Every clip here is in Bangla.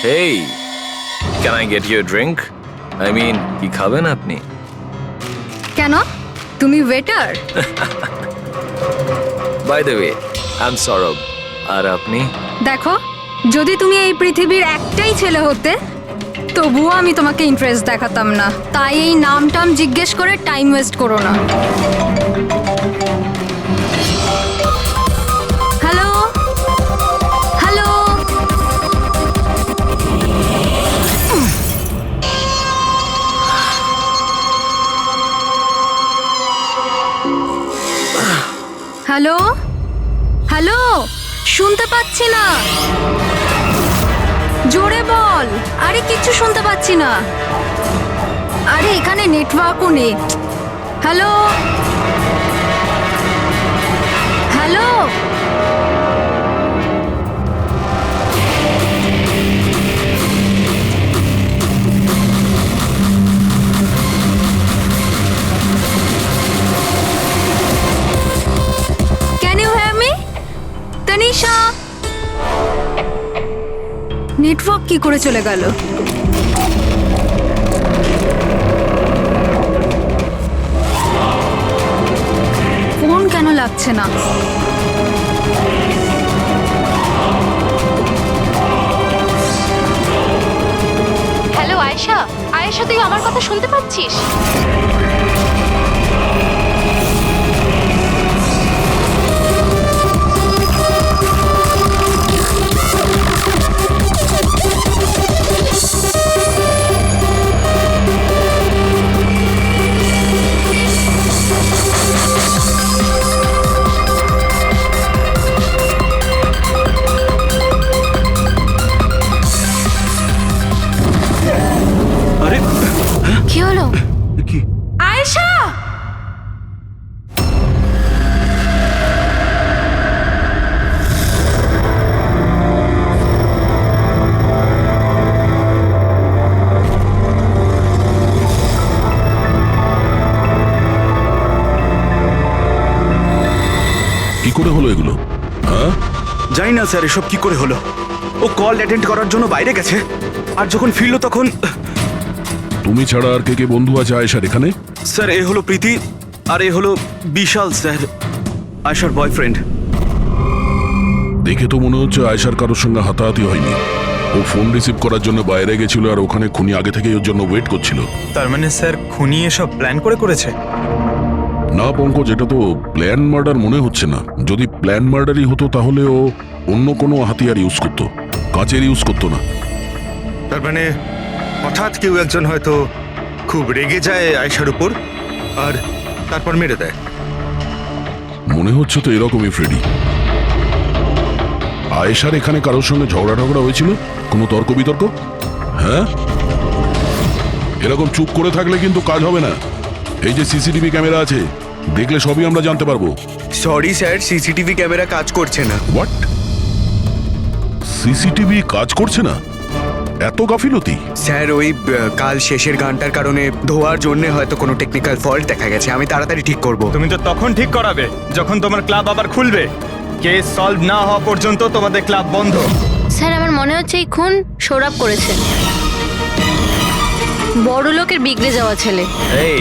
Hey, can I get you a drink? I mean, কি খাবেন আপনি? কেন? তুমি waiter? By the way, I'm Saurabh. আর আপনি? দেখো, যদি তুমি এই পৃথিবীর একটাই ছেলে হতে তবুও আমি তোমাকে ইন্টারেস্ট দেখাতাম না। তাই এই নামটাম জিজ্ঞেস করে টাইম ওয়েস্ট করো না। হ্যালো হ্যালো, হ্যালো হ্যালো, শুনতে পাচ্ছি না, জোরে বল। আরে কিচ্ছু শুনতে পাচ্ছি না। আরে এখানে নেটওয়ার্কও নেই। Hello hello, can you hear me? Tanisha, network কি করে চলে গেল? ফোন কেন লাগছে না? হ্যালো আয়েশা, আয়েশা তুই আমার কথা শুনতে পাচ্ছিস? আরে কি হলো? কি আয়েশা! কি করে হলো এগুলো? হ্যাঁ, জানি না স্যার এসব কি করে হলো। ও কল অ্যাটেন্ড করার জন্য বাইরে গেছে, আর যখন ফিরলো তখন তুমি ছাড়া আর কে কে বন্ধু আছে আয়েশার এখানে? স্যার এ হলো প্রীতি, আর এ হলো বিশাল স্যার, আয়শার বয়ফ্রেন্ড। দেখে তো মনে হচ্ছে আয়েশার কারোর সঙ্গে হাতাহাতি হয়নি। ও ফোন রিসিভ করার জন্য বাইরে গেছিল আর ওখানে খুনি আগে থেকেই ওর জন্য ওয়েট করছিল। তার মানে স্যার খুনি এসব প্ল্যান করে করেছে? না পঙ্কজ, এটা তো প্ল্যান মার্ডার মনে হচ্ছে না। যদি প্ল্যান মার্ডারই হতো তাহলে ও অন্য কোনো হাতিয়ার ইউজ করতো, কাঁচের ইউজ করতো না। তার মানে হঠাৎ কেউ একজন হয়তো খুব রেগে যায় আয়েশার উপর আর তারপর মেরে দেয়। মনে হচ্ছে তো এরকমই ফ্রেডি। আয়েশার এখানে কারোর সঙ্গে ঝগড়া টগড়া হয়েছিল? কোনো তর্ক বিতর্ক? হ্যাঁ, এরকম চুপ করে থাকলে কিন্তু কাজ হবে না। এই যে সিসিটিভি ক্যামেরা আছে, দেখলে সবই আমরা জানতে পারবো। সরি স্যার, সিসিটিভি ক্যামেরা কাজ করছে না। হোয়াট? সিসিটিভি কাজ করছে না? এত গাফিলতি? স্যার ওই কাল শেষের গানটার কারণে ধোয়ার জন্য হয়তো কোনো টেকনিক্যাল ফল্ট দেখা গেছে। আমি তাড়াতাড়ি ঠিক করব। তুমি তো তখন ঠিক করাবে যখন তোমার ক্লাব আবার খুলবে। কেস সলভ না হওয়া পর্যন্ত তোমাদের ক্লাব বন্ধ। স্যার আমার মনে হচ্ছে এই খুন সৌরভ করেছে। বড় লোকের বিগড়ে যাওয়া ছেলে। Hey,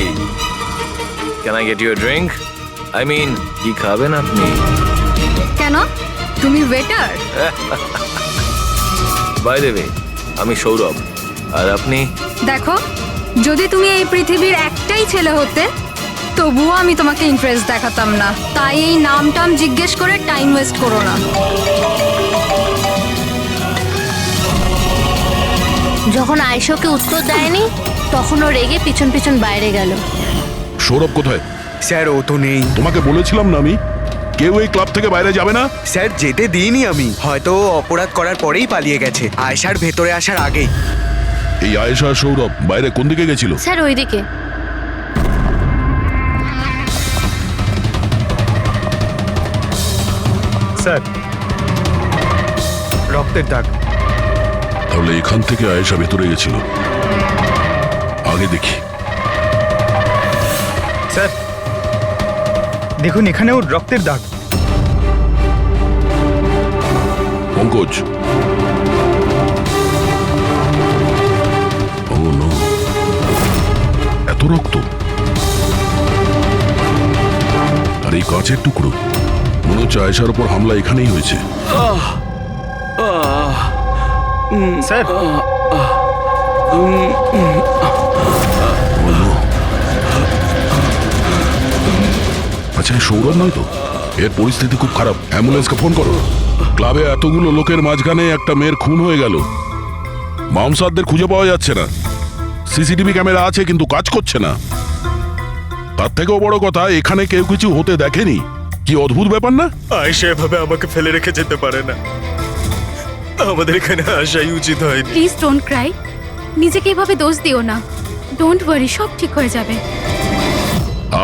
can I get you a drink? I mean, কি খাবেন আপনি? কেন? তুমি ওয়েটার? By the way, আমি সৌরভ। আর আপনি? দেখো, যদি তুমি এই পৃথিবীর একটাই ছেলে হতে তবুও আমি তোমাকে ইন্টারেস্ট দেখাতাম না। তাই এই নামটাম জিজ্ঞেস করে টাইম ওয়েস্ট করো না। যখন আয়েশাকে উত্তর দেয়নি তখন ও রেগে পিছন পিছন বাইরে গেল। সৌরভ কোথায়? স্যার ও তো নেই। তোমাকে বলেছিলাম না আমি, কেউ এই ক্লাব থেকে বাইরে যাবে না। স্যার যেতে দিইনি আমি। হয়তো ও অপরাধ করার পরেই পালিয়ে গেছে, আয়েশার ভেতরে আসার আগেই। এই আয়েশা আর সৌরভ বাইরে কোন দিকে গেছিল? স্যার ওইদিকে। স্যার, রক্তের দাগ। তাহলে এখান থেকে আয়েশা ভেতরে গেছিল। আগে দেখি। স্যার দেখুন, এখানেও রক্তের দাগ। পঙ্কজ, মাছের টুকরো। মনে হচ্ছে আয়েশার ওপর হামলা এখানেই হয়েছে। স্যার আচ্ছা এ সৌরভ নয় তো? এর পরিস্থিতি খুব খারাপ, অ্যাম্বুলেন্সকে ফোন করো। ক্লাবে এতগুলো লোকের মাঝখানে একটা মেয়ের খুন হয়ে গেল, মামসাদদের খুঁজে পাওয়া যাচ্ছে না। সিসিটিভি ক্যামেরা আছে কিন্তু কাজ করছে না। তার থেকেও বড় কথা, এখানে কেউ কিছু হতে দেখেনি। কি অদ্ভুত ব্যাপার না? আয়েশা এভাবে আমাকে ফেলে রেখে যেতে পারে না, আমাদের এখানে আসাই উচিত হয়নি। প্লিজ ডোন্ট ক্রাই, নিজেকে এভাবে দোষ দিও না। ডোন্ট ওয়ারি, সব ঠিক হয়ে যাবে।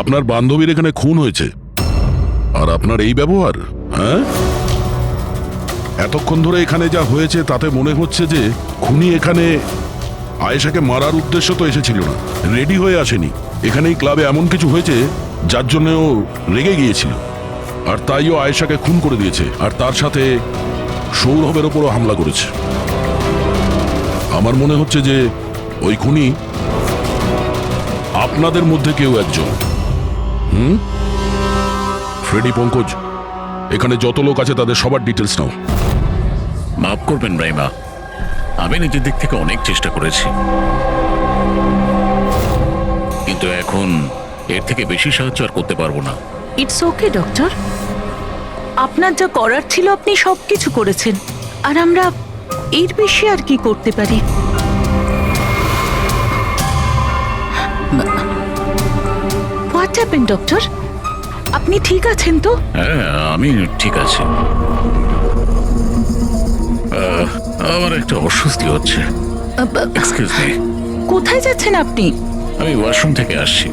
আপনার বান্ধবীর এখানে খুন হয়েছে আর আপনার এই ব্যবহার? হ্যাঁ, এতক্ষণ ধরে এখানে যা হয়েছে তাতে মনে হচ্ছে যে খুনি এখানে আয়েশাকে মারার উদ্দেশ্য তো এসেছিল না, রেডি হয়ে আসেনি। এখানেই ক্লাবে এমন কিছু হয়েছে যার জন্য ও রেগে গিয়েছিল, আর তাই ও আয়েশাকে খুন করে দিয়েছে, আর তার সাথে সৌরভের ওপরও হামলা করেছে। আমার মনে হচ্ছে যে ওই খুনি আপনাদের মধ্যে কেউ একজন। ফ্রেডি, পঙ্কজ, এখানে যত লোক আছে তাদের সবার ডিটেলস নাও। মাফ করবেন রাইমা, আমি নিজের দিক থেকে অনেক চেষ্টা করেছি, কিন্তু এখন এর থেকে বেশি সাহায্য আর করতে পারবো না। ইটস ওকে ডক্টর, আপনার যা করার ছিল আপনি সবকিছু করেছেন, আর আমরা এর বেশি আর কি করতে পারি? What happen doctor? আপনি ঠিক আছেন তো? হ্যাঁ, আমি ঠিক আছি। আমার একটা অস্বস্তি হচ্ছে। Excuse me. কোথায় যাচ্ছেন আপনি? আমি ওয়াশরুম থেকে আসছি।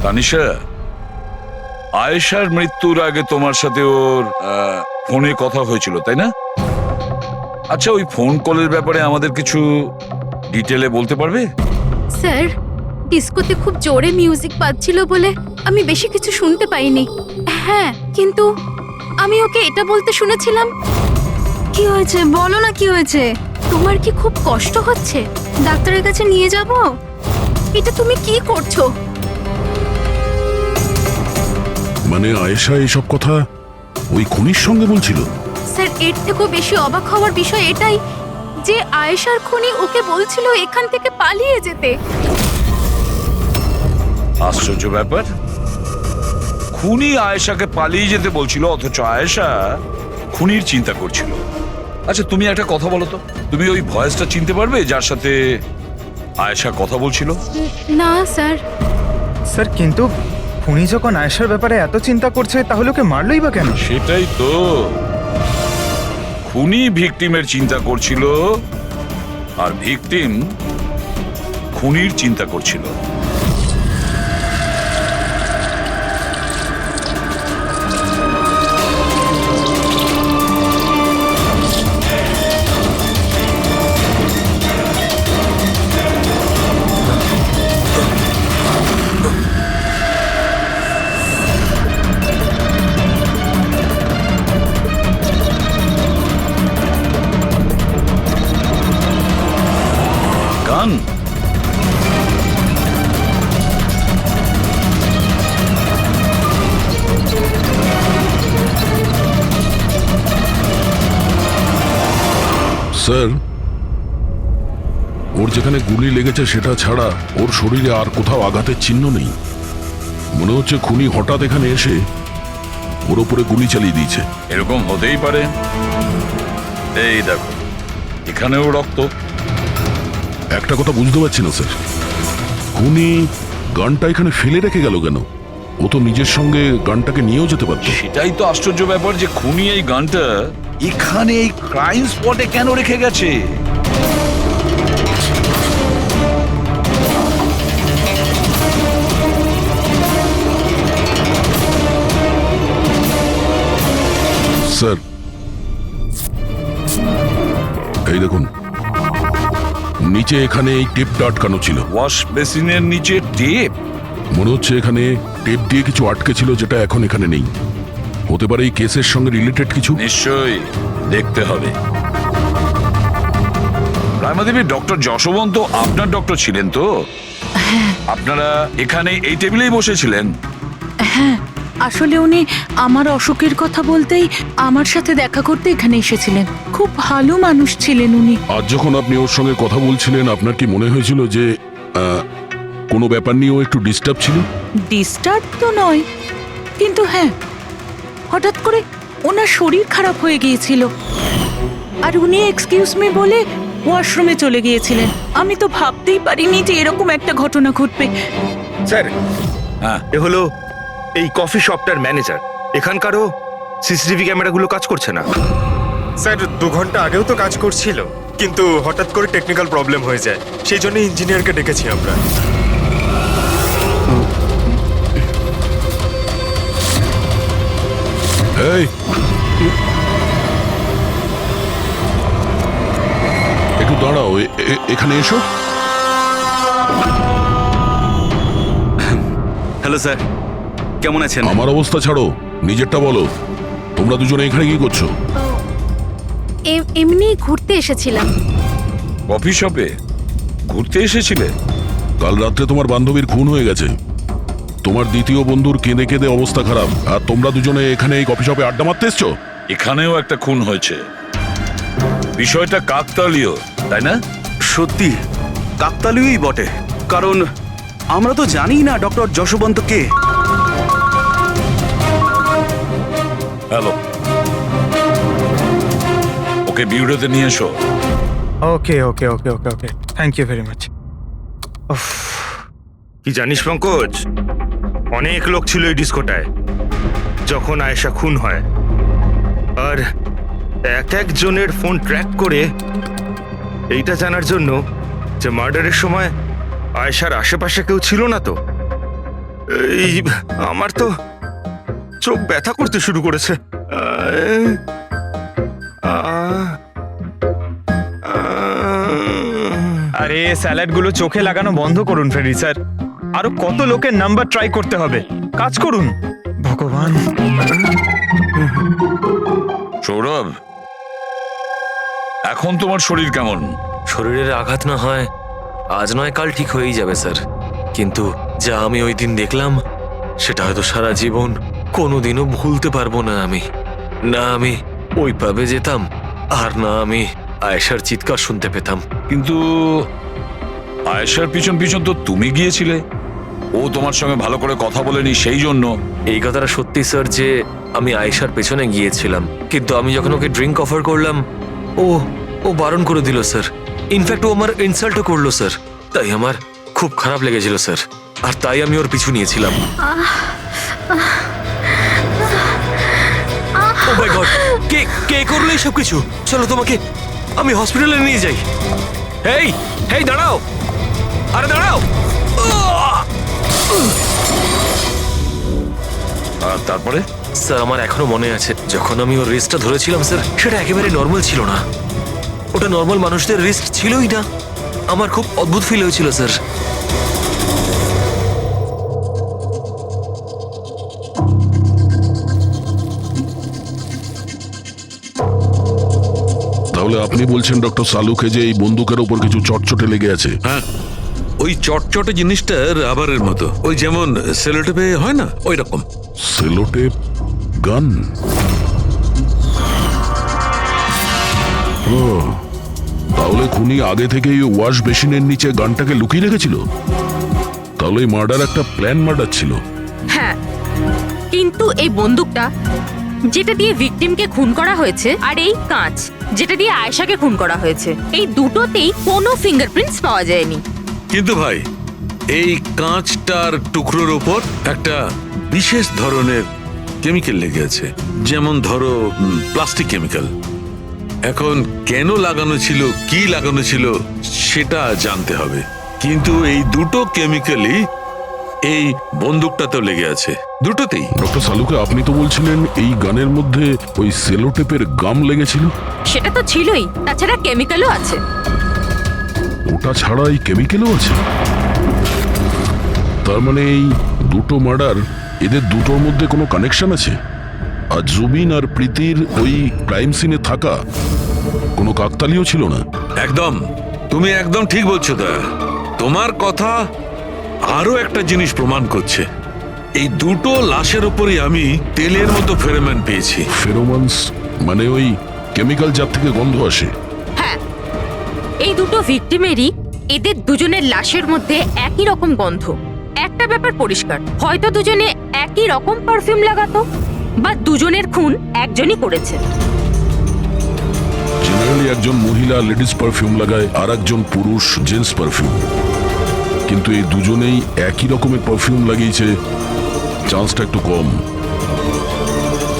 তানিশা, আয়েশার মৃত্যুর আগে তোমার সাথে ওর ফোনে কথা হয়েছিল তাই না? আচ্ছা, ওই ফোন কলের ব্যাপারে আমাদের কিছু ডিটেলে বলতে পারবে? স্যার, ডিস্কোতে খুব জোরে মিউজিক বাজছিল বলে আমি বেশি কিছু শুনতে পাইনি। হ্যাঁ, কিন্তু আমি ওকে এটা বলতে শুনেছিলাম, কি হয়েছে বলো না, কি হয়েছে? তোমার কি খুব কষ্ট হচ্ছে? ডাক্তারের কাছে নিয়ে যাব? এটা তুমি কি করছো? মানে আয়েশা এইসব কথা ওই খুনির সঙ্গে বলছিল? স্যার, এর থেকেও বেশি অবাক হওয়ার বিষয় এটাই যে আয়েশার খুনি ওকে বলছিল এখান থেকে পালিয়ে যেতে। আশ্চর্য ব্যাপার, খুনি আয়েশাকে পালিয়ে যেতে বলছিল অথচ আয়েশা খুনির চিন্তা করছিল। আচ্ছা, তুমি একটা কথা বলো তো, তুমি ওই ভয়েসটা চিনতে পারবে যার সাথে আয়েশা কথা বলছিল? না স্যার। স্যার, কিন্তু খুনি যখন আয়েশার ব্যাপারে এত চিন্তা করছে তাহলে ওকে মারলই বা কেন? সেটাই তো, খুনি ভিকটিমের চিন্তা করছিল আর ভিকটিম খুনির চিন্তা করছিল। গান? স্যার, ওর যেখানে গুলি লেগেছে সেটা ছাড়া ওর শরীরে আর কোথাও আঘাতের চিহ্ন নেই। মনে হচ্ছে খুনি হঠাৎ এখানে এসে ওর উপরে গুলি চালিয়ে দিয়েছে। এরকম হতেই পারে। এই দেখো, এখানেও রক্ত। একটা কথা বুঝতে পারছি না স্যার, খুনি গানটা এখানে ফেলে রেখে গেল কেন? ও তো নিজের সঙ্গে গানটাকে নিয়েও যেতে পারত। সেটাই তো আশ্চর্য ব্যাপার যে খুনি এই গানটা এখানে এই ক্রাইম স্পটে কেন রেখে গেছে? স্যার, এই দেখুন, নিচে এখানে এই টেপটা আটকানো ছিল। ওয়াশ বেসিনের নিচে টেপ? মনে হচ্ছে এখানে টেপ দিয়ে কিছু আটকে ছিল যেটা এখন এখানে নেই। হতে পারে এই কেসের সঙ্গে রিলেটেড কিছু। নিশ্চয়ই দেখতে হবে। রায়মাদেবী, ডক্টর যশবন্ত আপনার ডক্টর ছিলেন তো? আপনারা এখানে এই টেবিলেই বসেছিলেন? হ্যাঁ, আসলে উনি আমার অসুখের কথা বলতেই আমার সাথে দেখা করতে এখানে এসেছিলেন। খুব ভালো মানুষ ছিলেন উনি। আজ যখন আপনি ওর সঙ্গে কথা বলছিলেন আপনার কি মনে হয়েছিল যে কোনো ব্যাপার নিয়ে ও একটু ডিস্টার্ব ছিল? ডিস্টার্ব তো নয়, কিন্তু হ্যাঁ, হঠাৎ করে ওনার শরীর খারাপ হয়ে গিয়েছিল আর উনি এক্সকিউজ মি বলে ওয়াশরুমে চলে গিয়েছিলেন। আমি তো ভাবতেই পারিনি যে এরকম একটা ঘটনা ঘটবে। স্যার, হ্যাঁ, এ হলো এই কফি শপটার ম্যানেজার। এখানকারও সিসিটিভি ক্যামেরাগুলো কাজ করছে না। স্যার 2 ঘন্টা আগেও তো কাজ করছিল, কিন্তু হঠাৎ করে টেকনিক্যাল প্রবলেম হয়ে যায়, সেই জন্য ইঞ্জিনিয়ারকে ডেকেছি আমরা। এই একটু দাঁড়াও, এখানে এসো। হ্যালো স্যার, কেমন আছেন? আমার অবস্থা ছাড়ো, নিজেরটা বলো। তোমরা দুজনে এখানে কি করছো? এমনি ঘুরতে এসেছিলাম। কফি শপে ঘুরতে এসেছিলে? কাল রাত্রে তোমার বান্ধবীর খুন হয়ে গেছে। তোমার দ্বিতীয় বন্ধুর কেঁদে কেঁদে অবস্থা খারাপ, আর তোমরা দুজনে এখানে এই কফি শপে আড্ডা মারতে এসছো? এখানেও একটা খুন হয়েছে। বিষয়টা কাকতালীয়, তাই না? সত্যি কাকতালীয়ই বটে, কারণ আমরা তো জানি না ডক্টর যশবন্ত কে। হ্যালো, ওকে বিউরোতে নিয়ে এসো। ওকে ওকে ওকে ওকে ওকে, থ্যাংক ইউ ভেরি মাচ। কি জানিস পঙ্কজ, অনেক লোক ছিল এই ডিস্কোটায় যখন আয়েশা খুন হয়, আর একজনের ফোন ট্র্যাক করে এইটা জানার জন্য যে মার্ডারের সময় আয়েশার আশেপাশে কেউ ছিল না। তো এই আমার তো চোখ ব্যথা করতে শুরু করেছে। আরে স্যালাডগুলো চোখে লাগানো বন্ধ করুন ফ্রেডি স্যার, আরো কত লোকের নাম্বার ট্রাই করতে হবে, কাজ করুন। ভগবান। সৌরভ, এখন তোমার শরীর কেমন? শরীরের আঘাত না হয় আজ নয় কাল ঠিক হয়েই যাবে স্যার, কিন্তু যা আমি ওই দিন দেখলাম সেটা হয়তো সারা জীবন কোনোদিনও ভুলতে পারবো না আমি। না আমি ওই পাবে যেতাম, আর না আমি আয়েশার চিৎকার শুনতে পেতাম। কিন্তু আয়েশার পিছন পিছন তো তুমি গিয়েছিলে, ও তোমার সঙ্গে ভালো করে কথা বলেনি সেই জন্য। এই কথাটা সত্যি স্যার যে আমি আয়েশার পেছনে গিয়েছিলাম, কিন্তু আমি যখন ওকে ড্রিঙ্ক অফার করলাম ও বারণ করে দিল স্যার। ইনফ্যাক্ট ও আমার ইনসাল্টও করলো স্যার, তাই আমার খুব খারাপ লেগেছিল স্যার, আর তাই আমি ওর পিছু নিয়েছিলাম। ও মাই গড, কে করলো এইসব কিছু? চলো তোমাকে আমি হসপিটালে নিয়ে যাই। হেই দাঁড়াও, আরে দাঁড়াও। আর তারপরে? স্যার আমার এখনো মনে আছে যখন আমি ওর রিস্টটা ধরেছিলাম স্যার, সেটা একেবারে নর্মাল ছিল না, ওটা নর্মাল মানুষদের রিস্ট ছিলই না। আমার খুব অদ্ভুত ফিল হয়েছিল স্যার। তাহলে আপনি বলছেন ডক্টর সালুকে যে এই বন্দুকের ওপর কিছু চটচটে লেগে আছে? হ্যাঁ, ওই চটচটে জিনিসটা রাবারের মতো, ওই যেমন সেলোটেপে হয় না, ওই রকম। সেলোটেপ গান? ও, তাহলে খুনি আগে থেকেই ওয়াশ বেসিনের নিচে গানটাকে লুকিয়ে রেখেছিল। তাহলে এই মার্ডার একটা প্ল্যান মার্ডার ছিল। হ্যাঁ, কিন্তু এই বন্দুকটা যেটা দিয়ে ভিকটিমকে খুন করা হয়েছে আর এই কাঁচ যেটা দিয়ে আয়েশাকে খুন করা হয়েছে, এই দুটোতেই কোনো ফিঙ্গারপ্রিন্টস পাওয়া যায়নি। কিন্তু ভাই, এই কাঁচটার টুকরোর ওপর একটা বিশেষ ধরনের কেমিক্যাল লেগে আছে, যেমন ধরো প্লাস্টিক কেমিক্যাল। এখন কেন লাগানো ছিল, কি লাগানো ছিল সেটা জানতে হবে, কিন্তু এই দুটো কেমিক্যালই এই বন্দুকটাতেও লেগে আছে, দুটোতেই। ডক্টর সালুকে, আপনি তো বলছিলেন এই গানের মধ্যে ওই সেলোটেপের গাম লেগেছিল। সেটা তো ছিলই, তাছাড়া কেমিক্যালও আছে। ওটা ছাড়া এই কেমিক্যালও আছে? তার মানে এই দুটো মার্ডার, এদের দুটোর মধ্যে কোনো কানেকশন আছে? আর জুবিন আর প্রীতির ওই ক্রাইম সিনে থাকা কোনো কাকতালীয় ছিল না? একদম, তুমি একদম ঠিক বলছো দা। তোমার কথা আরো একটা জিনিস প্রমাণ করছে, এই দুটো লাশের উপরই আমি তেলের মতো ফেরোমন পেয়েছি। ফেরোমনস মানে ওই কেমিক্যাল যার থেকে গন্ধ আসে? হ্যাঁ, এই দুটো ভিকটিমেরই এদের দুজনের লাশের মধ্যে একই রকম গন্ধ। একটা ব্যাপার পরিষ্কার, হয়তো দুজনে একই রকম পারফিউম লাগাতো, বা দুজনের খুন একজনই করেছে। জেনারেলি একজন মহিলা লেডিস পারফিউম লাগায়, আর একজন পুরুষ জেন্টস পারফিউম। কিন্তু এই দুজনেই একই রকমের পারফিউম লাগিয়েছে, চান্সটা একটু কম।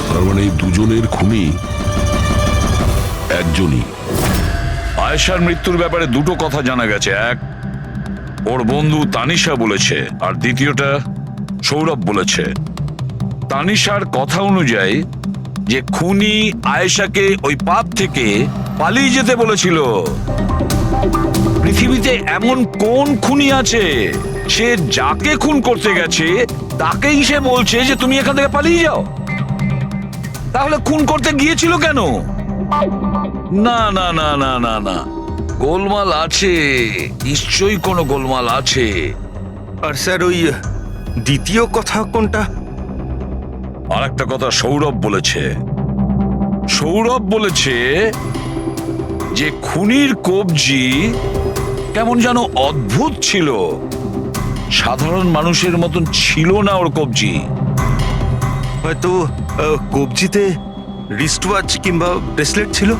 তার মানে এই দুজনের খুনি একজনই। আয়েশার মৃত্যুর ব্যাপারে দুটো কথা জানা গেছে। এক, ওর বন্ধু তানিশা বলেছে, আর দ্বিতীয়টা সৌরভ বলেছে। তানিশার কথা অনুযায়ী যে খুনি আয়েশাকে ওই পাপ থেকে পালিয়ে যেতে বলেছিল। পৃথিবীতে এমন কোন খুনি আছে সে যাকে খুন করতে গেছে তাকেই সে বলছে যে তুমি এখান থেকে পালিয়ে যাও? তাহলে খুন করতে গিয়েছিল কেন? না না না না না না, গোলমাল আছে, নিশ্চয়ই কোনো গোলমাল আছে। আর স্যার ওই দ্বিতীয় কথা কোনটা? আর একটা কথা সৌরভ বলেছে। সৌরভ বলেছে যে খুনির কবজি কেমন যেন অদ্ভুত ছিল, সাধারণ মানুষের মতন ছিল না ওর কবজি। হয়তো কবজিতে রিস্ট ওয়াচ কিংবা ব্রেসলেট ছিল।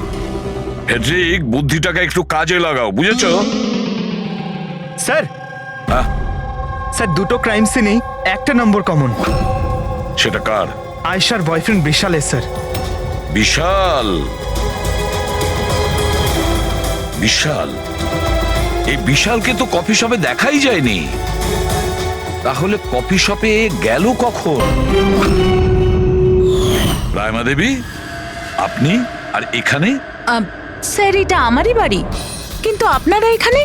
ফেডরিক, বুদ্ধিটাকে একটু কাজে লাগাও, বুঝেছো? স্যার, হ্যাঁ? স্যার দুটো ক্রাইম সিনেই একটা নম্বর কমন। সেটা কার? আয়েশার বয়ফ্রেন্ড বিশালের স্যার। বিশাল? বিশাল? এই বিশালকে তো কফি শপে দেখাই যায়নি, তাহলে কফি শপে গেল কখন? রায়মা দেবী, আপনি আর এখানে? স্যার এটা আমারই বাড়ি, কিন্তু আপনারা এখানে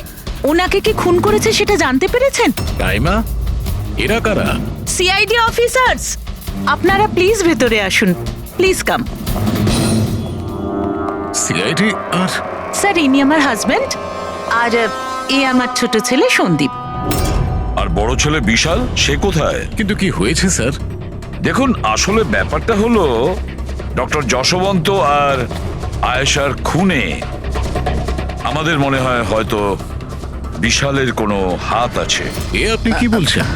ওনাকে কি খুন করেছে সেটা জানতে পেরেছেন? রাইমা, এরা কারা? CID officers. আপনারা প্লিজ ভেতরে আসুন, প্লিজ কাম। সিআইডি? আর স্যার ইনি আমার হাজবেন্ড, আর এ আমার ছোট ছেলে সন্দীপ। আর বড় ছেলে বিশাল, সে কোথায়? কিন্তু কি হয়েছে স্যার? দেখুন, আসলে ব্যাপারটা হলো ডক্টর যশবন্ত আর আয়েশার খুনে আমাদের মনে হয় হয়তো বিশালের কোনো হাত আছে। এ আপনি কি বলছেন?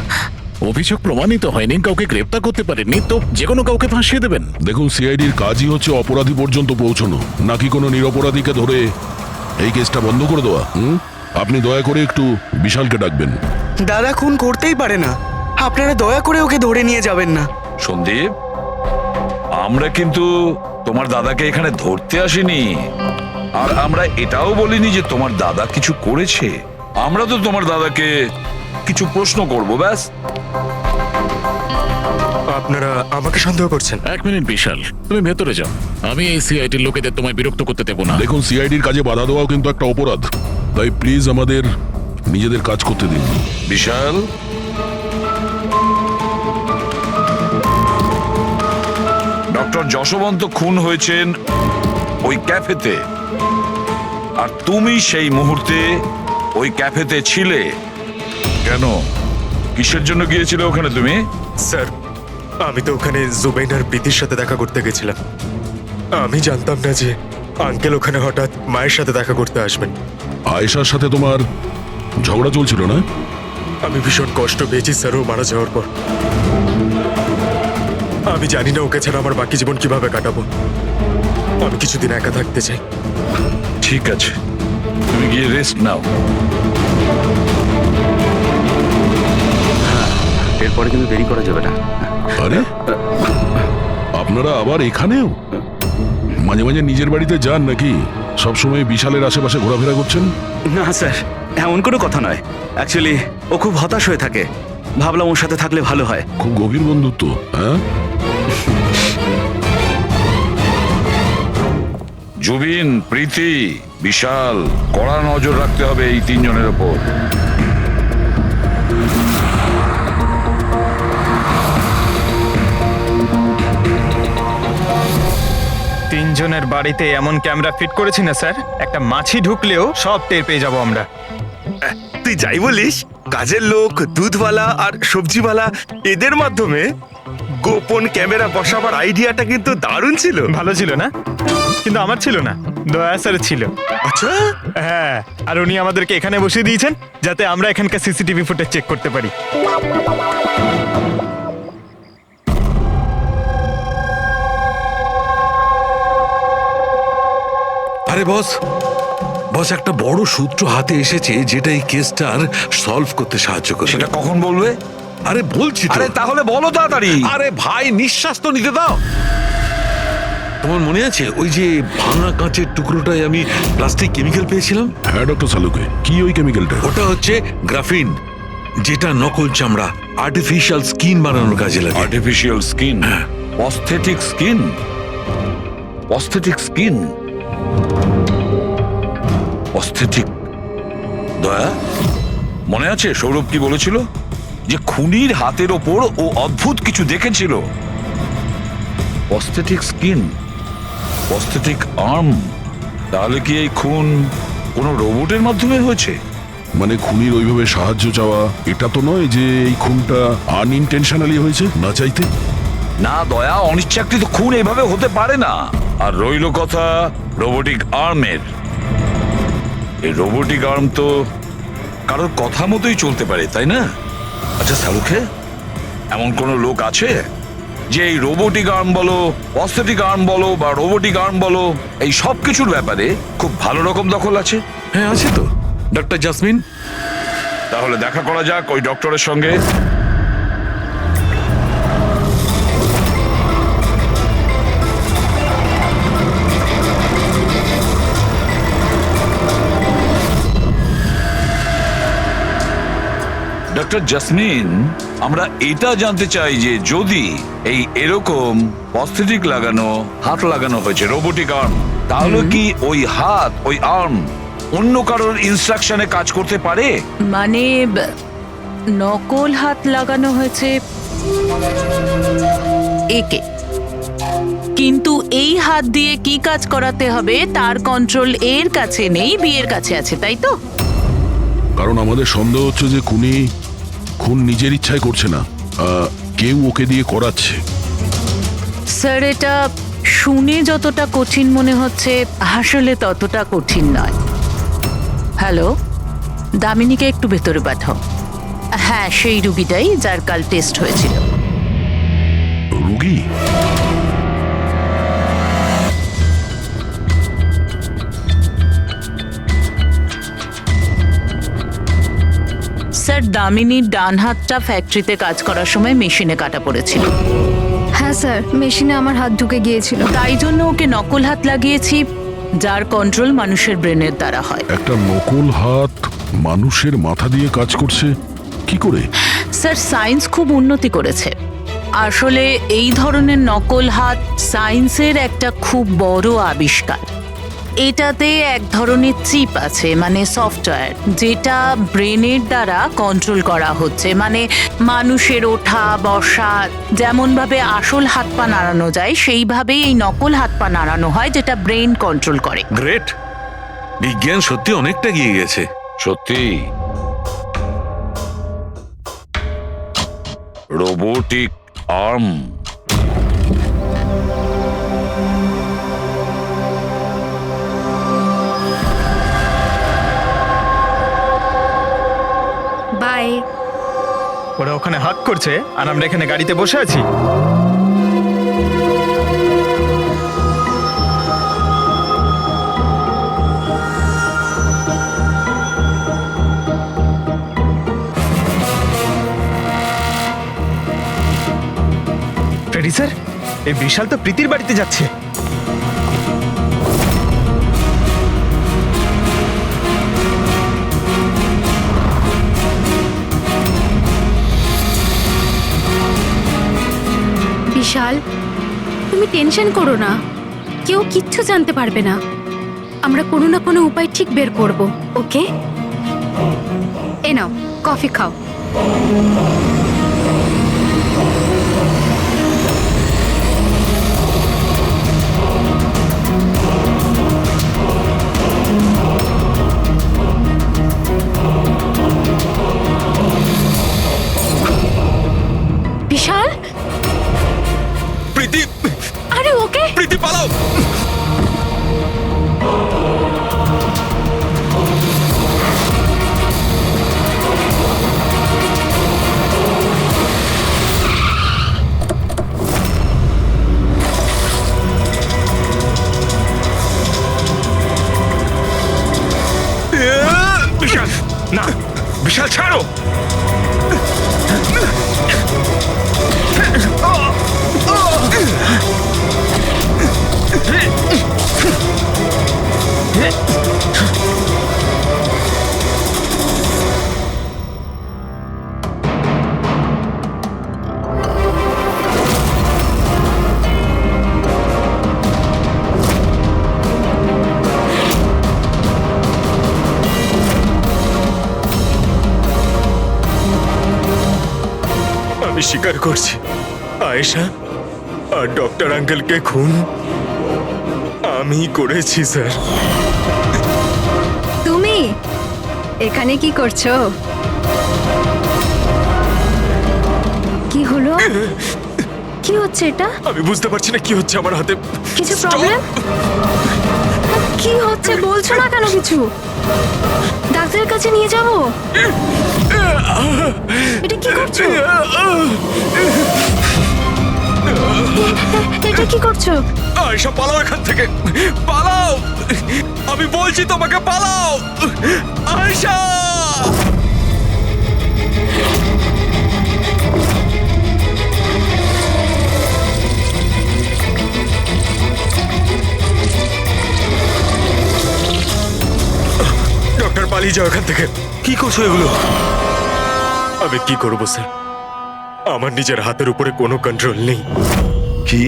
অভিযোগ প্রমাণিত হয়নি, কাউকে গ্রেপ্তার করতে পারেননি, তো যে কোনো কাউকে ফাঁসিয়ে দেবেন? দেখুন, সিআইডির কাজই হচ্ছে অপরাধী পর্যন্ত পৌঁছানো, নাকি কোনো নিরপরাধীকে ধরে এই কেসটা বন্ধ করে দেওয়া। আপনি দয়া করে একটু বিশালকে ডাকবেন। দাদা খুন করতেই পারে না, আপনারা দয়া করে ওকে ধরে নিয়ে যাবেন না। সন্দীপ, আমরা কিন্তু তোমার দাদাকে এখানে ধরতে আসিনি, আর আমরা এটাও বলিনি যে তোমার দাদা কিছু করেছে। আমরা তো তোমার দাদাকে কিছু প্রশ্ন করব, ব্যাস। আপনারা আমাকে সন্দেহ করছেন? এক মিনিট বিশাল, তুমি ভেতরে যাও, আমি এই সিআইডির লোকেদের তোমায় বিরক্ত করতে দেবো না। দেখুন, সিআইডির কাজে বাধা দেওয়াও কিন্তু একটা অপরাধ, তাই প্লিজ আমাদের নিজেদের কাজ করতে দিন। বিশাল, ডক্টর যশবন্ত খুন হয়েছেন ওই ক্যাফেতে, আর তুমি সেই মুহূর্তে ওই ক্যাফেতে ছিলে। কেন, কিসের জন্য গিয়েছিলে ওখানে তুমি? স্যার, আমি তো ওখানে জুবাইনার প্রীতির সাথে দেখা করতে গেছিলাম। আমি জানতাম না যে আঙ্কেল ওখানে হঠাৎ মায়ের সাথে দেখা করতে আসবেন। আয়েশার সাথে তোমার ঝগড়া চলছিল না? আমি ভীষণ কষ্ট পেয়েছি স্যার ও মারা যাওয়ার পর। আমি জানি না ওকে ছাড়া আমার বাকি জীবন কিভাবে কাটাবো। আমি কিছুদিন একা থাকতে চাই। ঠিক আছে, তুমি গিয়ে রেস্ট নাও। এরপরে কিন্তু দেরি করা যাবে না। আরে, আপনারা আবার এখানেও? মাঝে মাঝে নিজের বাড়িতে যান নাকি? সবসময় বিশালের আশেপাশে ঘোরাফেরা করছেন? না স্যার, এমন কোনো কথা নয়। অ্যাকচুয়ালি ও খুব হতাশ হয়ে থাকে, ভাবলাম ওর সাথে থাকলে ভালো হয়। খুব গভীর বন্ধুত্ব, হ্যাঁ? জুবিন, প্রীতি, বিশাল, কড়া নজর রাখতে হবে এই তিনজনের ওপর। তিনজনের বাড়িতে এমন ক্যামেরা ফিট করেছি না স্যার, একটা মাছি ঢুকলেও সব টের পেয়ে যাবো আমরা। তুই যাই বলিস, কাজের লোক, দুধওয়ালা আর সবজিওয়ালা এদের মাধ্যমে গোপন ক্যামেরা বসাবার আইডিয়াটা কিন্তু দারুণ ছিল। ভালো ছিল না, কিন্তু আমার ছিল না, দয়া স্যার ছিল। আচ্ছা, হ্যাঁ, আর উনি আমাদেরকে এখানে বসিয়ে দিয়েছেন যাতে আমরা এখানকার সিসিটিভি ফুটেজ চেক করতে পারি। আরে বস, বস একটা বড় সূত্র হাতে এসেছে যেটা এই কেসটার সলভ করতে সাহায্য করবে। সেটা কখন বলবে? আরে বলছি তো। আরে তাহলে বলো তাড়াতাড়ি। আরে ভাই, নিঃশ্বাস তো নিতে দাও। তোমার মনে আছে ওই যে ভাঙা কাঁচের টুকরোটায় আমি প্লাস্টিক কেমিক্যাল পেয়েছিলাম? হ্যাঁ ডক্টর সালুকে, কি ওই কেমিক্যালটা? ওটা হচ্ছে গ্রাফিন, যেটা নকল চামড়া, আর্টিফিশিয়াল স্কিন বানানোর কাজে লাগে। Artificial skin, aesthetic skin, aesthetic skin, aesthetic. দয়া, মনে আছে সৌরভ কি বলেছিল? যে খুনির হাতের ওপর ও অদ্ভুত কিছু দেখেছিল। Aesthetic skin, aesthetic arm. তাহলে কি এই খুন কোনো রোবটের মাধ্যমে হয়েছে? মানে খুনির ওইভাবে সাহায্য চাওয়া এটা তো নয় যে এই খুনটা আনইনটেনশনালি হয়েছে, না চাইতে? না দয়া, অনিচ্ছাকৃত খুন এভাবে হতে পারে না। আর রইল কথা রোবোটিক আর্মের। এই রোবোটিক আর্ম তো কারোর কথা মতোই চলতে পারে, তাই না? আচ্ছা সালুকে, এমন কোন লোক আছে যে এই রোবোটিক আর্ম বলো, অস্থেটিক আর্ম বলো বা রোবোটিক আর্ম বলো, এই সব কিছুর ব্যাপারে খুব ভালো রকম দখল আছে? হ্যাঁ আছে তো, ডক্টর জাসমিন। তাহলে দেখা করা যাক ওই ডক্টরের সঙ্গে। ডক্টর জাসমিন, আমরা এটা জানতে চাই যে যদি এই এরকম প্রস্থেটিক লাগানো হাত লাগানো হয়েছে রোবোটিক আর্ম, তাহলে কি ওই হাত, ওই আর্ম অন্য কারোর ইনস্ট্রাকশনে কাজ করতে পারে? মানে নকল হাত লাগানো হয়েছে একে, কিন্তু এই হাত দিয়ে কি কাজ করাতে হবে তার কন্ট্রোল এর কাছে নেই, বিয়ের কাছে আছে, তাই তো? কারণ আমাদের সন্দেহ হচ্ছে যে খুন নিজের ইচ্ছায় করছে না, কেউ ওকে দিয়ে করাচ্ছে। স্যার, এটা শুনে যতটা কঠিন মনে হচ্ছে আসলে ততটা কঠিন নয়। হ্যালো, দামিনীকে একটু ভেতরে পাঠাও। হ্যাঁ, সেই রুগীটাই যার কাল টেস্ট হয়েছিল। রুগী? স্যার, দামিনীর ডান হাতটা ফ্যাক্টরিতে কাজ করার সময় মেশিনে কাটা পড়েছিল। হ্যাঁ স্যার, মেশিনে আমার হাত ঢুকে গিয়েছিল। তাই জন্য ওকে নকল হাত লাগিয়েছি, যার কন্ট্রোল মানুষের ব্রেনের দ্বারা হয়। একটা নকল হাত মানুষের মাথা দিয়ে কাজ করছে কি করে? স্যার, সায়েন্স খুব উন্নতি করেছে। আসলে এই ধরনের নকল হাত সায়েন্সের একটা খুব বড় আবিষ্কার। এটাতে এক ধরনের চিপ আছে, মানে সফটওয়্যার, যেটা ব্রেনের দ্বারা কন্ট্রোল করা হচ্ছে। মানে মানুষের ওঠা বসা যেমনভাবে আসল হাত পা নাড়ানো যায়, সেইভাবেই এই নকল হাত পা নাড়ানো হয়, যেটা ব্রেন কন্ট্রোল করে। গ্রেট, বিজ্ঞান সত্যি অনেকটা এগিয়ে গেছে। সত্যি রোবোটিক আর্ম। বাই। ওরা ওখানে হাত করছে আর আমরা এখানে গাড়িতে বসে আছি। ফ্রেডি স্যার, এই বিশাল তো প্রীতির বাড়িতে যাচ্ছে। বিশাল, তুমি টেনশন করো না, কেউ কিচ্ছু জানতে পারবে না। আমরা কোনো না কোনো উপায় ঠিক বের করব, ওকে? এ নাও, কফি খাও। না বিশাল ছাড়ো। আমি স্বীকার করছি আয়েশা আর ডক্টর আঙ্কেলকে খুন আমি করেছি স্যার। তুমি এখানে কি করছো? কি হলো? কি হচ্ছে এটা? আমি বুঝতে পারছি না কি হচ্ছে আমার হাতে। কিছু প্রবলেম? কি হচ্ছে বলছো না কেন কিছু? ডাক্তারের কাছে নিয়ে যাব? এটা কি করছো? এটা কি করছো? আয়েশা পালাও এখান থেকে, পালাও, আমি বলছি তোমাকে পালাও আয়েশা। ডক্টর পালিয়ে যাও এখান থেকে। কি করছো এগুলো? আমি কি করবো স্যার, আমার নিজের হাতের উপরে কোনো কন্ট্রোল নেই। কি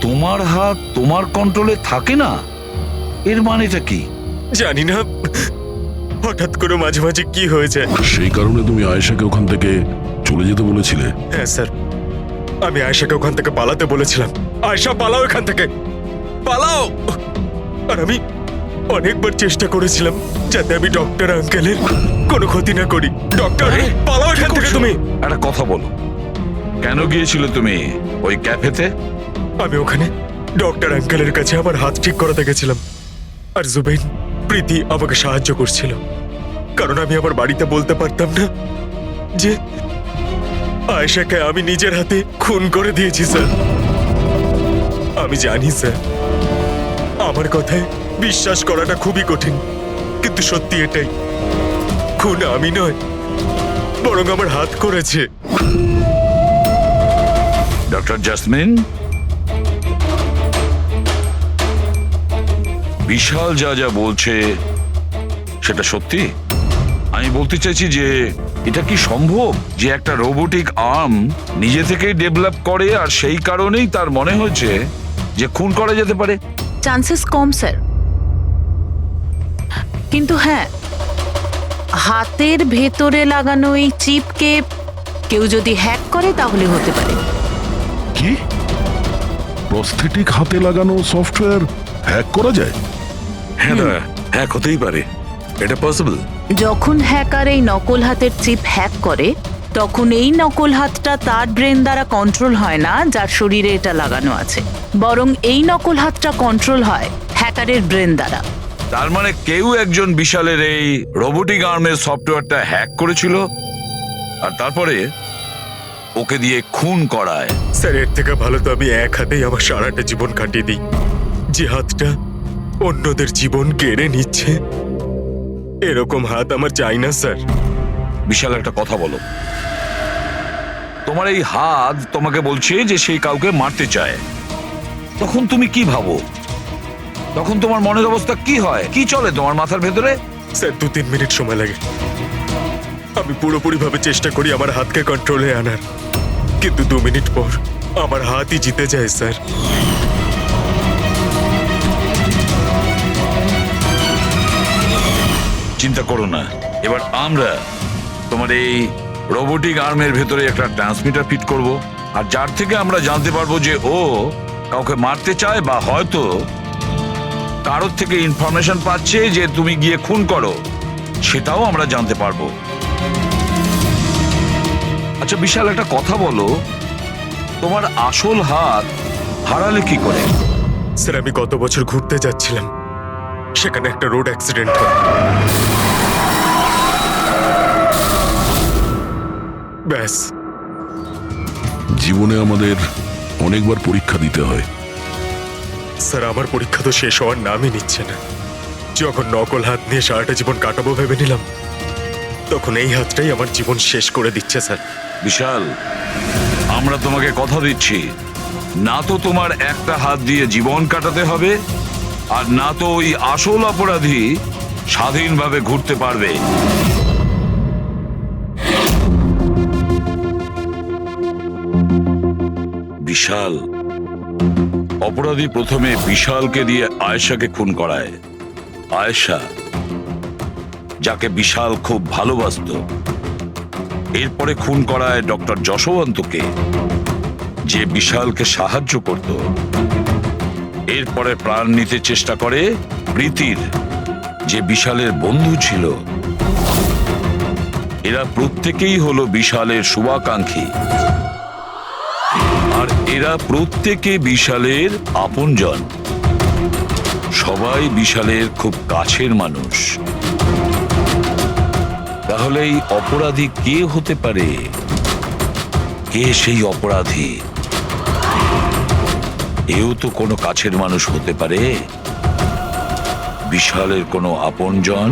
তোমার হাত তোমার কন্ট্রোলে থাকে না? এর মানেটা কি? জানি না, হঠাৎ করে মাঝে মাঝে কি হয়ে যায়। সেই কারণে তুমি আয়েশাকে ওখান থেকে চলে যেতে বলেছিলে? হ্যাঁ স্যার, আমি আয়েশাকে ওখান থেকে পালাতে বলেছিলাম। আয়েশা পালাও এখান থেকে, পালাও। আর আমি অনেকবার চেষ্টা করেছিলাম যাতে আমি ডক্টর আঙ্কেলের কোনো ক্ষতি না করি। ডক্টর পালাও এখান থেকে তুমি। একটা কথা বলো, কেন গিয়েছিল তুমি ওই ক্যাফেতে? আমি ওখানে ডক্টর আঙ্কেলের কাছে আমার হাত ঠিক করাতে গেছিলাম, আর জুবেন প্রীতি আমাকে সাহায্য করছিল, কারণ আমি আমার বাড়িতে বলতে পারতাম না যে আয়েশাকে আমি নিজের হাতে খুন করে দিয়েছি স্যার। আমি জানি স্যার, আমার কথায় বিশ্বাস করাটা খুবই কঠিন, কিন্তু সত্যি এটাই, খুন আমি নয় বরং আমার হাত করেছে। ডক্টর জাসমিন, বিশাল যা যা বলছে সেটা সত্যি? আমি বলতে চাইছি যে এটা কি সম্ভব যে একটা রোবোটিক আর্ম নিজে থেকেই ডেভেলপ করে আর সেই কারণেই তার মনে হয়েছে যে খুন করা যেতে পারে? চান্সেস কম স্যার, কিন্তু হ্যাঁ, হাতের ভেতরে লাগানো এই চিপকে কেউ যদি হ্যাক করে তাহলে হতে পারে। কি প্রস্থেটিক হাতে লাগানো সফটওয়্যার হ্যাক করা যায়? হ্যাঁ দাদা, হ্যাক হতেই পারে, এটা পসিবল। যখন হ্যাকার এই নকল হাতের চিপ হ্যাক করে তখন এই নকল হাতটা তার ব্রেন দ্বারা কন্ট্রোল হয় না যার শরীরে এটা লাগানো আছে, বরং এই নকল হাতটা কন্ট্রোল হয় হ্যাকারের ব্রেন দ্বারা। তার মানে কেউ একজন বিশালের এই রোবোটিক আর্মের সফটওয়্যারটা হ্যাক করেছিল আর তারপরে ওকে দিয়ে খুন করায়। স্যার, এর থেকে ভালো তো আমি এক হাতেই আমার সারাটা জীবন কাটিয়ে দিই। যে হাতটা অন্যদের জীবন কেড়ে নিচ্ছে, এরকম হাত আমার চাই না স্যার। বিশাল একটা কথা বলো, তোমার এই হাত তোমাকে বলছে যে সেই কাউকে মারতে চায়, তখন তুমি কি ভাবো? তখন তোমার মনের অবস্থা কি হয়, কি চলে তোমার মাথার ভেতরে? স্যার, 2-3 মিনিট সময় লাগে। আমি পুরোপুরি ভাবে চেষ্টা করি আমার হাতকে কন্ট্রোলে আনার, কিন্তু 2 মিনিট পর আমার হাতই জিতে যায় স্যার। চিন্তা করো না, এবার আমরা তোমার এই রোবোটিক আর্মের ভেতরে একটা ট্রান্সমিটার ফিট করব, আর যার থেকে আমরা জানতে পারবো যে ও কাউকে মারতে চায় বা হয়তো কারোর থেকে ইনফরমেশন পাচ্ছে যে তুমি গিয়ে খুন করো, সেটাও আমরা জানতে পারবো। আচ্ছা বিশাল, একটা কথা বলো, তোমার আসল হাত হারালে কি করে? স্যার, আমি গত বছর ঘুরতে যাচ্ছিলাম, সেখানে একটা রোড অ্যাক্সিডেন্ট হয়। ব্যাস। জীবনে আমাদের অনেকবার পরীক্ষা দিতে হয়। স্যার, আমার পরীক্ষা তো শেষ হওয়ার নামই নিচ্ছে না। যখন নকল হাত নিয়ে সারাটা জীবন কাটাবো ভেবে নিলাম, তখন এই হাতটাই আমার জীবন শেষ করে দিচ্ছে স্যার। বিশাল, আমরা তোমাকে কথা দিচ্ছি, না তো তোমার একটা হাত দিয়ে জীবন কাটাতে হবে, আর না তো ওই আসল অপরাধী স্বাধীনভাবে ঘুরতে পারবে। বিশাল, অপরাধী প্রথমে বিশালকে দিয়ে আয়েশাকে খুন করায়। আয়েশা, যাকে বিশাল খুব ভালোবাসতো, এরপরে খুন করায় ডক্টর যশবন্তকে, যে বিশালকে সাহায্য করত। এরপরে প্রাণ নিতে চেষ্টা করে প্রীতির, যে বিশালের বন্ধু ছিল। এরা প্রত্যেকেই হলো বিশালের শুভাকাঙ্ক্ষী, আর এরা প্রত্যেকে বিশালের আপনজন। সবাই বিশালের খুব কাছের মানুষ। তাহলে এই অপরাধী কে হতে পারে? কে সেই অপরাধী? এও তো কোনো কাছের মানুষ হতে পারে, বিশালের কোনো আপনজন।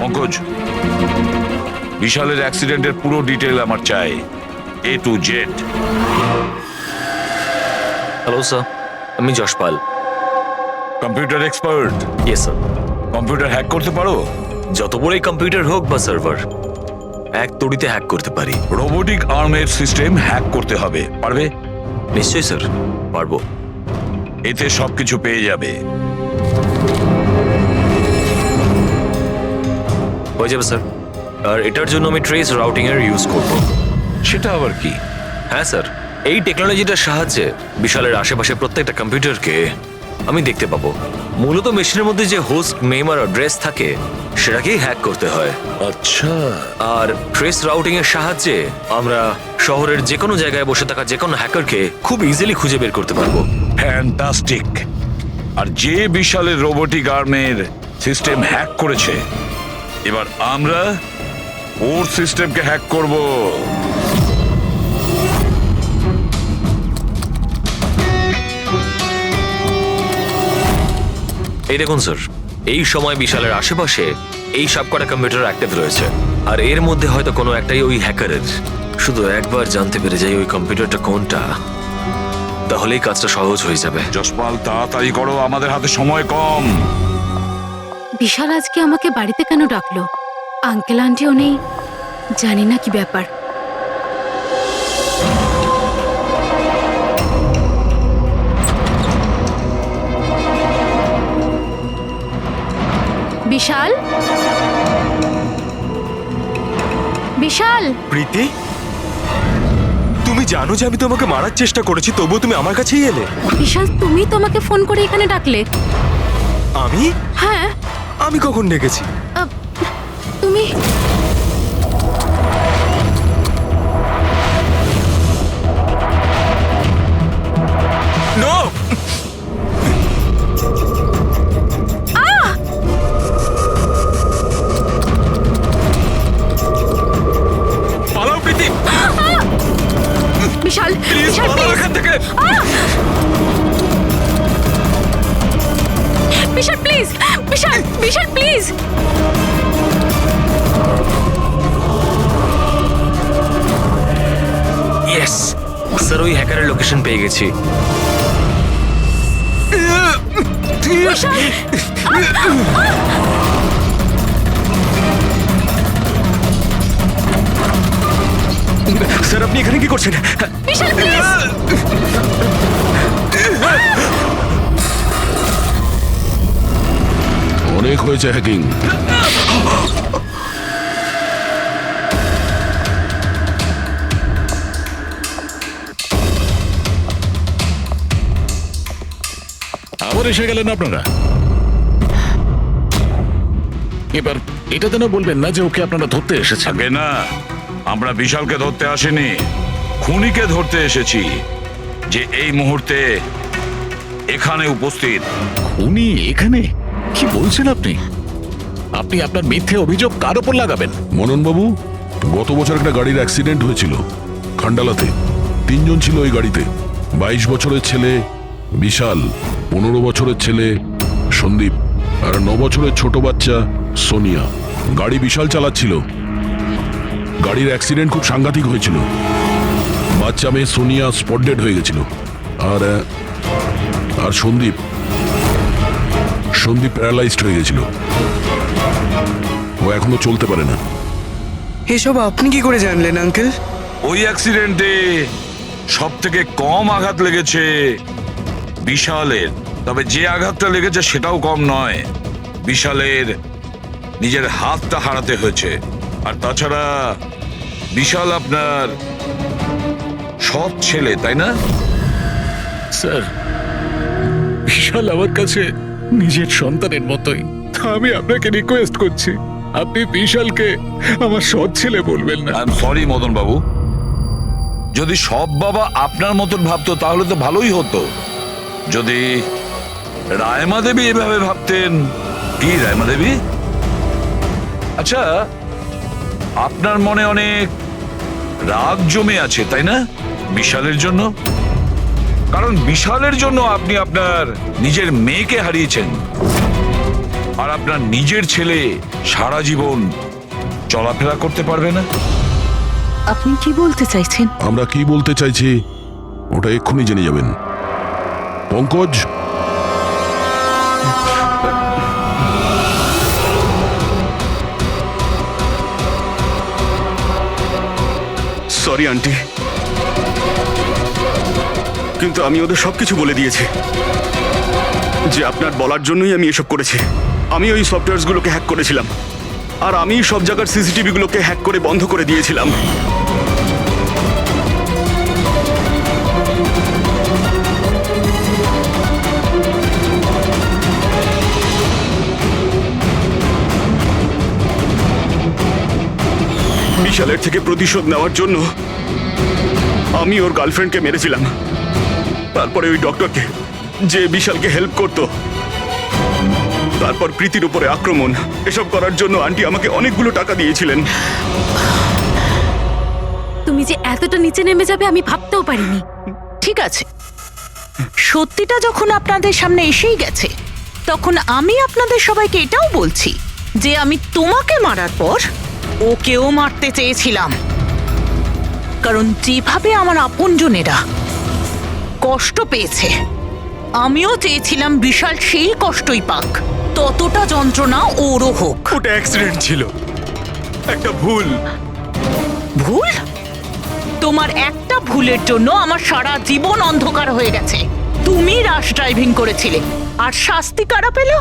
পঙ্কজ, বিশালের অ্যাক্সিডেন্টের পুরো ডিটেল আমার চাই, A to Z। Hello sir, আমি Jaspal. Computer expert? Yes sir. Computer hack করতে পারো? যত বড়ই কম্পিউটার হোক বা সার্ভার, এক তড়িতে হ্যাক করতে পারি। রোবোটিক আর্মের সিস্টেম হ্যাক করতে হবে, পারবে? নিশ্চয়ই স্যার, পারবো। এতে সবকিছু পেয়ে যাবে। হয়ে যাবে স্যার। আর এটার জন্য আমি ট্রেস রাউটিং এর ইউজ করব। সেটা আবার কি? হ্যাঁ স্যার, এই টেকনোলজিটার সাহায্যে বিশালের আশেপাশে প্রত্যেকটা কম্পিউটারকে আমি দেখতে পাবো। মূলত মেশিনের মধ্যে যে হোস্ট নেম আর অ্যাড্রেস থাকে সেটাকেই হ্যাক করতে হয়। আচ্ছা। আর ট্রেস রাউটিং এর সাহায্যে আমরা শহরের যে কোনো জায়গায় বসে থাকা যে কোনো হ্যাকারকে খুব ইজিলি খুঁজে বের করতে পারবো। ফ্যান্টাস্টিক। আর যে বিশালের রোবোটিক আর্মের সিস্টেম হ্যাক করেছে, এবার আমরা ওর সিস্টেমকে হ্যাক করব। এই দেখুন স্যার, এই সময় বিশালের আশেপাশে এই সব কটা কম্পিউটার অ্যাক্টিভ রয়েছে, আর এর মধ্যে হয়তো কোনো একটাই ওই হ্যাকারের। শুধু একবার জানতে পেরে যাই ওই কম্পিউটারটা কোনটা, তাহলেই কাজটা সহজ হয়ে যাবে। যশপাল, তাড়াতাড়ি করো, আমাদের হাতে সময় কম। বিশাল আজকে আমাকে বাড়িতে কেন ডাকলো? আঙ্কেল আন্টিও নেই, জানি না কি ব্যাপার। বিশাল, বিশাল। প্রীতি, তুমি জানো যে আমি তোমাকে মারার চেষ্টা করেছি, তবুও তুমি আমার কাছেই এলে। বিশাল, তুমি তোমাকে ফোন করে এখানে ডাকলে? আমি? হ্যাঁ। আমি কখন ডেকেছি? তুমি নো! পালাও প্রীতি! বিশাল, প্লিজ বিশাল, পালাও প্লিজ! এখান থেকে! Vishal, please! Vishal, Vishal, please! Yes sir, ওই হ্যাকারের লোকেশন পেয়ে গেছি। বিশাল! স্যার, আপনি এখানে কি করছেন? বিশাল, প্লিজ! অনেক হয়েছে হ্যাকিং। আবার এসে গেলেন আপনারা। এবার এটা যেন বলবেন না যে ওকে আপনারা ধরতে এসেছেন। আগে না, আমরা বিশালকে ধরতে আসিনি, খুনিকে ধরতে এসেছি, যে এই মুহূর্তে এখানে উপস্থিত। খুনি এখানে? কি বলছেন আপনি? আপনি আপনার মিথ্যে অভিযোগ কার উপর লাগাবেন? মনন বাবু, গত বছর একটা গাড়ির অ্যাক্সিডেন্ট হয়েছিল খান্ডালাতে। 3 জন ছিল ওই গাড়িতে, 22 বছরের ছেলে, বিশাল, 15 বছরের ছেলে সন্দীপ, আর 9 বছরের ছোট বাচ্চা সোনিয়া। গাড়ি বিশাল চালাচ্ছিল। গাড়ির অ্যাক্সিডেন্ট খুব সাংঘাতিক হয়েছিল। বাচ্চা মেয়ে সোনিয়া স্পট ডেড হয়ে গেছিল। আর সন্দীপ প্যারালাইজড হয়ে গেছিল। ও এখনো চলতে পারে না। এসব আপনি কি করে জানলেন আঙ্কেল? ওই অ্যাক্সিডেন্টে সব থেকে কম আঘাত লেগেছে বিশালের, তবে যে আঘাতটা লেগেছে সেটাও কম নয়। বিশালের নিজের হাতটা হারাতে হয়েছে। আর তাছাড়া বিশাল আপনার সৎ ছেলে, তাই না? স্যার, বিশাল আমার কাছে নিজের সন্তানের মতোই। আমি আপনাকে রিকোয়েস্ট করছি, আপনি বিশালকে আমার সৎ ছেলে বলবেন না। আই এম সরি মদন বাবু, যদি সব বাবা আপনার মতন ভাবতো তাহলে তো ভালোই হতো। যদি রায়মা দেবী এভাবে ভাবতেন। কি রায়মা দেবী? আচ্ছা, আপনার মনে অনেক রাগ জমে আছে, তাই না বিশালের জন্য? কারণ বিশালের জন্য আপনি আপনার নিজের মেয়েকে হারিয়েছেন, আর আপনার নিজের ছেলে সারা জীবন চলাফেরা করতে পারবে না। আপনি কি বলতে চাইছেন? আমরা কি বলতে চাইছি ওটা এক্ষুনি জেনে যাবেন। পঙ্কজ, সরি আন্টি, কিন্তু আমি ওদের সবকিছু বলে দিয়েছি যে আপনার বলার জন্যই আমি এসব করেছি। আমি ওই সফটওয়্যারগুলোকে হ্যাক করেছিলাম, আর আমি সব জায়গার সিসিটিভিগুলোকে হ্যাক করে বন্ধ করে দিয়েছিলাম। বিশালের থেকে প্রতিশোধ নেওয়ার জন্য আমি ওর গার্লফ্রেন্ডকে মেরেছিলাম। তারপরে ওই ডক্টরকে, যে বিশালকে হেল্প করত, তারপর প্রীতির উপরে আক্রমণ। এসব করার জন্য আন্টি আমাকে অনেকগুলো টাকা দিয়েছিলেন। তুমি যে এতটা নিচে নেমে যাবে আমি ভাবতেও পারিনি। ঠিক আছে, সত্যিটা যখন আপনাদের সামনে এসেই গেছে, তখন আমি আপনাদের সবাইকে এটাও বলছি যে আমি তোমাকে মারার পর ওকেও মারতে চেয়েছিলাম। কারণ যেভাবে আমার আপনজনেরা কষ্ট পেয়েছে, আমিও চেয়েছিলাম বিশাল সেই কষ্টই পাক, ততটা যন্ত্রণা ওরও হোক। ওটা অ্যাক্সিডেন্ট ছিল, একটা ভুল। ভুল? তোমার একটা ভুলের জন্য আমার সারা জীবন অন্ধকার হয়ে গেছে। তুমি রাশ ড্রাইভিং করেছিলে, আর শাস্তি কারা পেল?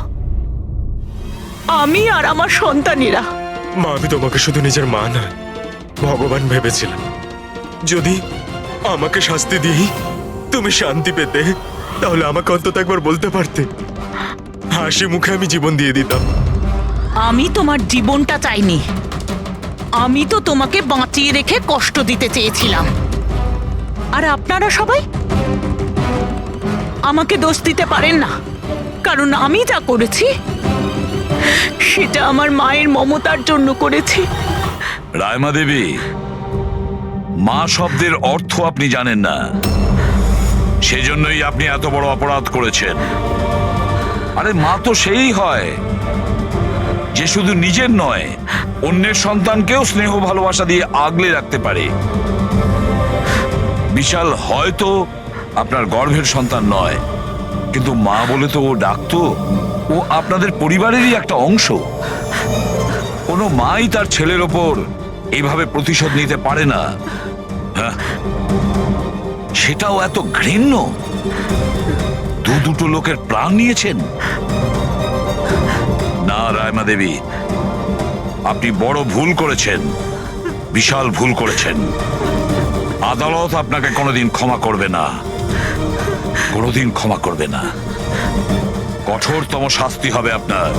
আমি আর আমার সন্তানেরা। মা, আমি তোমাকে শুধু নিজের মা না, ভগবান ভেবেছিলাম। যদি আমাকে শাস্তি দিই তুমি শান্তি পেতে, তাহলে আমাকে অন্তত একবার বলতে পারতে। হাসি মুখে আমি জীবন দিয়ে দিতাম। আমি তোমার জীবনটা চাইনি, আমি তো তোমাকে বাঁচিয়ে রেখে কষ্ট দিতে চেয়েছিলাম। আর আপনারা সবাই আমাকে দোষ দিতে পারেন না, কারণ আমি যা করেছি সেটা আমার মায়ের মমতার জন্য করেছি। রায়মা দেবী, মা শব্দের অর্থ আপনি জানেন না, সেজন্যই আপনি এত বড় অপরাধ করেছেন। আরে মা তো সেই হয় যে শুধু নিজের নয়, অন্যের সন্তানকেও স্নেহ ভালোবাসা দিয়ে আগলে রাখতে পারে। বিশাল হয়তো আপনার গর্ভের সন্তান নয়, কিন্তু মা বলে তো ও ডাকতো। ও আপনাদের পরিবারেরই একটা অংশ। কোনো মাই তার ছেলের ওপর এইভাবে প্রতিশোধ নিতে পারে না। হ্যাঁ, সেটাও এত ঘৃণ্য। দুটো লোকের প্রাণ নিয়েছেন। না রায়মা দেবী, আপনি বড় ভুল করেছেন, বিশাল ভুল করেছেন। আদালত আপনাকে কোনোদিন ক্ষমা করবে না, কোনোদিন ক্ষমা করবে না। কঠোরতম শাস্তি হবে আপনার।